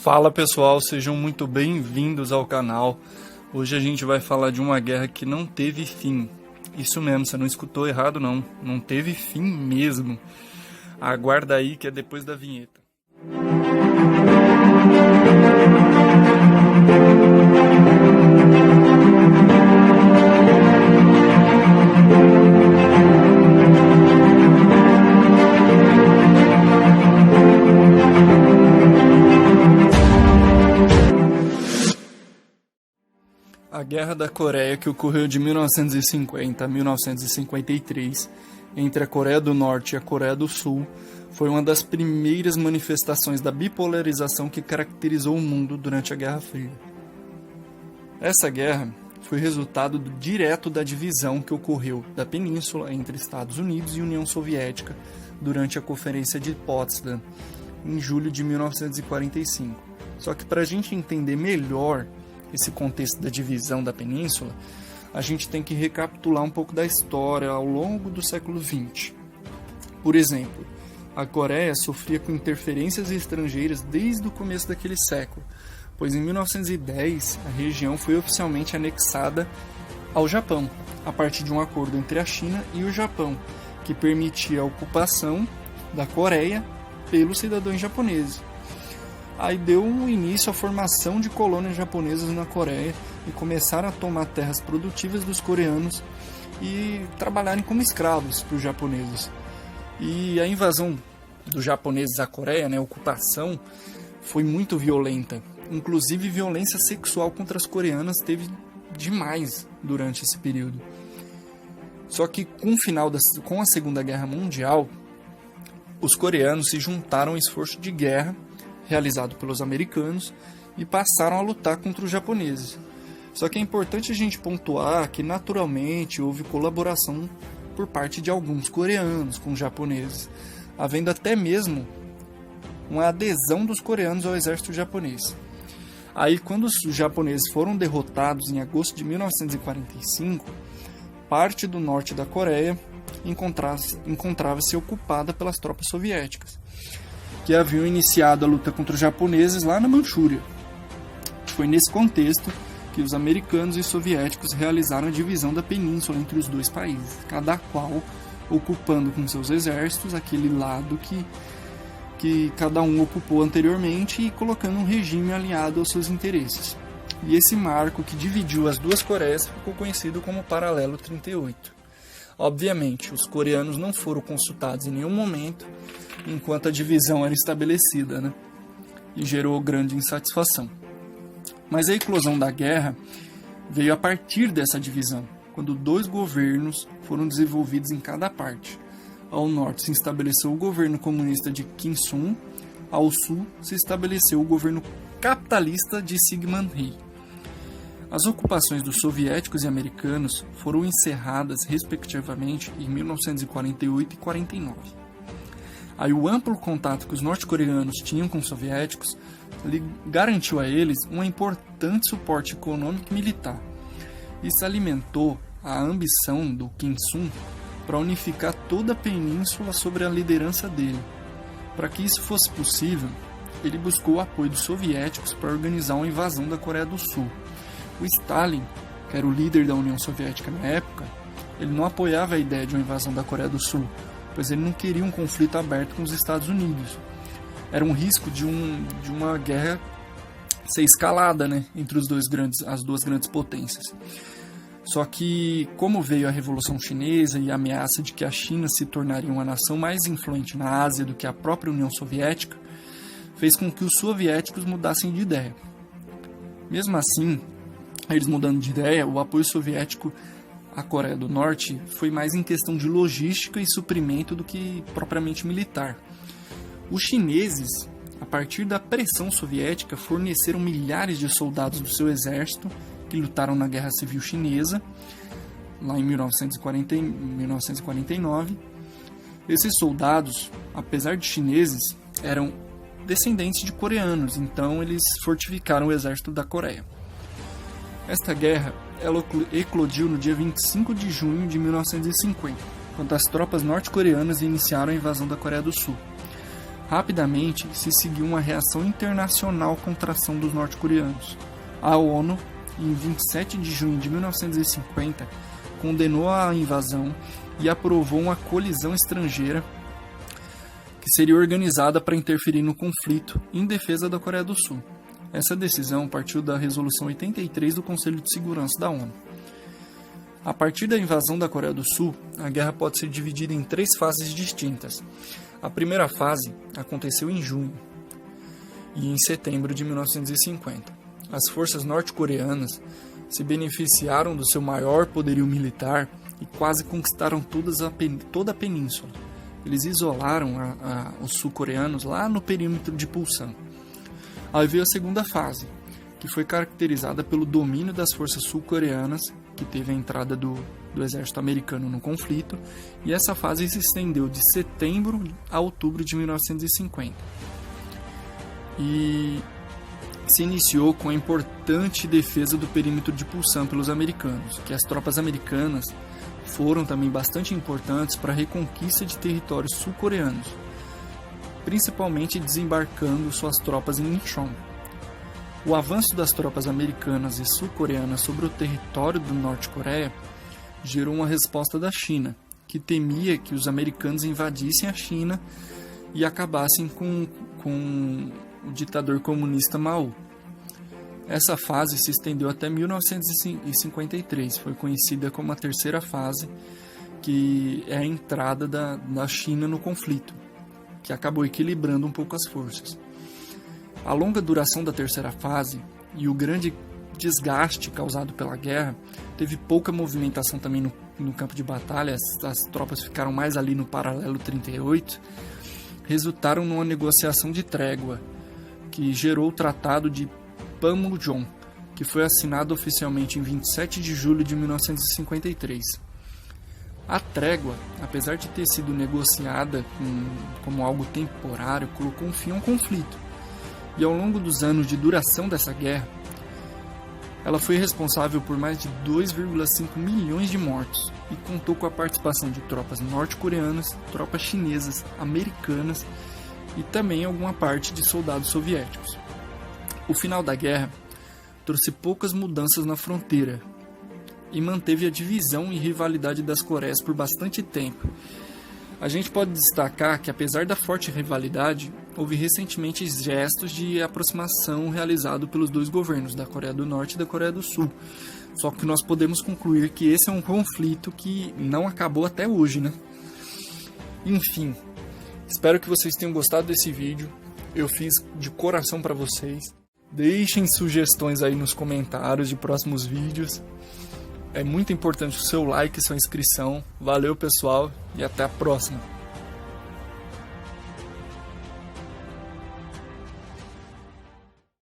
Fala pessoal, sejam muito bem-vindos ao canal. Hoje a gente vai falar de uma guerra que não teve fim. Isso mesmo, você não escutou errado não, não teve fim mesmo. Aguarda aí que é depois da vinheta. A Guerra da Coreia, que ocorreu de 1950 a 1953, entre a Coreia do Norte e a Coreia do Sul, foi uma das primeiras manifestações da bipolarização que caracterizou o mundo durante a Guerra Fria. Essa guerra foi resultado direto da divisão que ocorreu da península entre Estados Unidos e União Soviética durante a Conferência de Potsdam, em julho de 1945. Só que para a gente entender melhor esse contexto da divisão da península, a gente tem que recapitular um pouco da história ao longo do século XX. Por exemplo, a Coreia sofria com interferências estrangeiras desde o começo daquele século, pois em 1910 a região foi oficialmente anexada ao Japão, a partir de um acordo entre a China e o Japão, que permitia a ocupação da Coreia pelos cidadãos japoneses. Aí deu início à formação de colônias japonesas na Coreia e começaram a tomar terras produtivas dos coreanos e trabalharem como escravos para os japoneses. E a invasão dos japoneses à Coreia, a ocupação, foi muito violenta. Inclusive violência sexual contra as coreanas teve demais durante esse período. Só que com a Segunda Guerra Mundial, os coreanos se juntaram ao esforço de guerra realizado pelos americanos e passaram a lutar contra os japoneses. Só que é importante a gente pontuar que naturalmente houve colaboração por parte de alguns coreanos com os japoneses, havendo até mesmo uma adesão dos coreanos ao exército japonês. Aí, quando os japoneses foram derrotados em agosto de 1945, parte do norte da Coreia encontrava-se ocupada pelas tropas soviéticas, que haviam iniciado a luta contra os japoneses lá na Manchúria. Foi nesse contexto que os americanos e soviéticos realizaram a divisão da península entre os dois países, cada qual ocupando com seus exércitos aquele lado que cada um ocupou anteriormente e colocando um regime alinhado aos seus interesses. E esse marco que dividiu as duas Coreias ficou conhecido como Paralelo 38. Obviamente, os coreanos não foram consultados em nenhum momento enquanto a divisão era estabelecida, e gerou grande insatisfação. Mas a eclosão da guerra veio a partir dessa divisão, quando dois governos foram desenvolvidos em cada parte. Ao norte se estabeleceu o governo comunista de Kim Il-sung, ao sul se estabeleceu o governo capitalista de Syngman Rhee. As ocupações dos soviéticos e americanos foram encerradas, respectivamente, em 1948 e 49. Aí o amplo contato que os norte-coreanos tinham com os soviéticos garantiu a eles um importante suporte econômico e militar. Isso alimentou a ambição do Kim Il-sung para unificar toda a península sob a liderança dele. Para que isso fosse possível, ele buscou o apoio dos soviéticos para organizar uma invasão da Coreia do Sul. O Stalin, que era o líder da União Soviética na época, ele não apoiava a ideia de uma invasão da Coreia do Sul, pois ele não queria um conflito aberto com os Estados Unidos. Era um risco de uma guerra ser escalada, entre as duas grandes potências. Só que, como veio a Revolução Chinesa e a ameaça de que a China se tornaria uma nação mais influente na Ásia do que a própria União Soviética, fez com que os soviéticos mudassem de ideia. Mesmo assim, eles mudando de ideia, o apoio soviético à Coreia do Norte foi mais em questão de logística e suprimento do que propriamente militar. Os chineses, a partir da pressão soviética, forneceram milhares de soldados do seu exército que lutaram na Guerra Civil Chinesa, lá em 1949. Esses soldados, apesar de chineses, eram descendentes de coreanos, então eles fortificaram o exército da Coreia. Esta guerra ela eclodiu no dia 25 de junho de 1950, quando as tropas norte-coreanas iniciaram a invasão da Coreia do Sul. Rapidamente se seguiu uma reação internacional contra a ação dos norte-coreanos. A ONU, em 27 de junho de 1950, condenou a invasão e aprovou uma coalizão estrangeira que seria organizada para interferir no conflito em defesa da Coreia do Sul. Essa decisão partiu da Resolução 83 do Conselho de Segurança da ONU. A partir da invasão da Coreia do Sul, a guerra pode ser dividida em 3 fases distintas. A primeira fase aconteceu em junho e em setembro de 1950. As forças norte-coreanas se beneficiaram do seu maior poderio militar e quase conquistaram toda a península. Eles isolaram os sul-coreanos lá no perímetro de Pulsan. Aí veio a segunda fase, que foi caracterizada pelo domínio das forças sul-coreanas, que teve a entrada do exército americano no conflito, e essa fase se estendeu de setembro a outubro de 1950. E se iniciou com a importante defesa do perímetro de Pulsan pelos americanos, que as tropas americanas foram também bastante importantes para a reconquista de territórios sul-coreanos, principalmente desembarcando suas tropas em Incheon. O avanço das tropas americanas e sul-coreanas sobre o território do Norte-Coreia gerou uma resposta da China, que temia que os americanos invadissem a China e acabassem com o ditador comunista Mao. Essa fase se estendeu até 1953, foi conhecida como a terceira fase, que é a entrada da China no conflito, que acabou equilibrando um pouco as forças. A longa duração da terceira fase e o grande desgaste causado pela guerra teve pouca movimentação também no campo de batalha, as tropas ficaram mais ali no paralelo 38, resultaram numa negociação de trégua, que gerou o Tratado de Panmunjom, que foi assinado oficialmente em 27 de julho de 1953. A trégua, apesar de ter sido negociada como algo temporário, colocou um fim a um conflito. E ao longo dos anos de duração dessa guerra, ela foi responsável por mais de 2,5 milhões de mortos e contou com a participação de tropas norte-coreanas, tropas chinesas, americanas e também alguma parte de soldados soviéticos. O final da guerra trouxe poucas mudanças na fronteira e manteve a divisão e rivalidade das Coreias por bastante tempo. A gente pode destacar que, apesar da forte rivalidade, houve recentemente gestos de aproximação realizados pelos dois governos, da Coreia do Norte e da Coreia do Sul. Só que nós podemos concluir que esse é um conflito que não acabou até hoje, né? Enfim, espero que vocês tenham gostado desse vídeo. Eu fiz de coração para vocês. Deixem sugestões aí nos comentários de próximos vídeos. É muito importante o seu like e sua inscrição. Valeu, pessoal, e até a próxima.